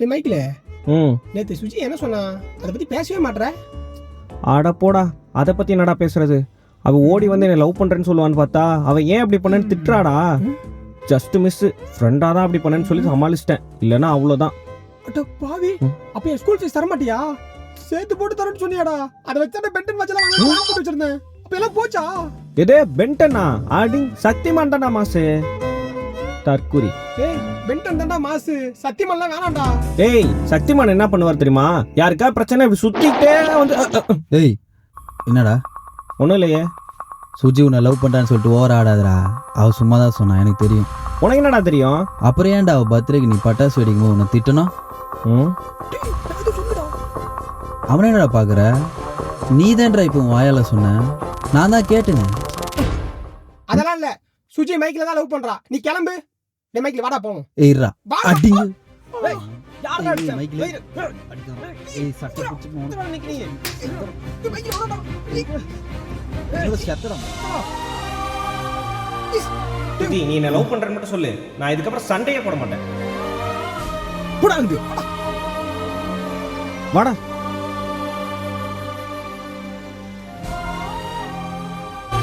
டேய் மைக்கில், ம் நேற்று சுஜி என்ன சொன்னா? அதை பற்றி பேசவே மாட்ற. ஆட போடா, அதை பற்றி என்னடா பேசுறது? அவள் ஓடி வந்து என்னை லவ் பண்ணுறேன்னு சொல்லுவான்னு பார்த்தா அவள் ஏன் அப்படி பண்ணேன்னு திட்டுறாடா. ஜஸ்ட் மிஸ், ஃப்ரெண்டாக தான் அப்படி பண்ணேன்னு சொல்லி சமாளிச்சிட்டேன், இல்லைன்னா அவ்வளோதான். அட பாவி, அப்போ என் ஸ்கூல் ஃபீஸ் தர மாட்டியா? சேர்த்து போட்டு தரேன்னு சொன்னியாடா. அதை வச்சா பென்டன் வச்சலாம் வாங்க போட்டு வச்சிருந்தேன். அப்போ எல்லாம் போச்சா? எதே பென்டனா? ஆடி சக்திமான் தான்டா மாசு. தற்குறி. ஏய், பென்டன் தான்டா மாசு, சத்தியமெல்லாம் வேணாம்டா. ஏய், சக்திமான் என்ன பண்ணுவார் தெரியுமா? யாருக்கா பிரச்சனை இப்படி சுத்திக்கிட்டே வந்து ஏய் என்னடா ஒன்றும் இல்லையே. சுஜி உன்னை லவ் பண்ணுறான்னு சொல்லிட்டு ஓவர் ஆடாதடா. அவள் சும்மா தான் சொன்னான், எனக்கு தெரியும். உனக்கு என்னடா தெரியும்? அப்புறம் ஏன்டா அவள் பர்த்டேக்கு நீ பட்டாசு வெடிக்கும்போது உன்னை திட்டணும்? ம் டேய், அது சொல்லுடா. அவனை என்னடா பார்க்குற? நீ தான்டா இப்போ உன் வாயால சொன்ன, நான் தான் கேட்டேனே. அதெல்லாம் இல்ல, சுஜி மைக்கில் தான் லவ் பண்றா. நீ கிளம்பு. டேய் மைக்கில் வாடா போவோம். ஏய் இருடா, வாடா. அடிங்க. ஏய், யாரா அடிச்சா? மைக்கில். ஏய், ஏய் சட்டை பிடிச்சி போடு. எதுடா நிக்கிறீங்க? டேய் மைக்கில் வாடா. செத்துறோம். சுத்தி, நீ என்ன லவ் பண்றேன்னு மட்டும் சொல்லு, நான் இதுக்கப்புறம் சண்டையே போட மாட்டேன். போடா அங்க. வாடா.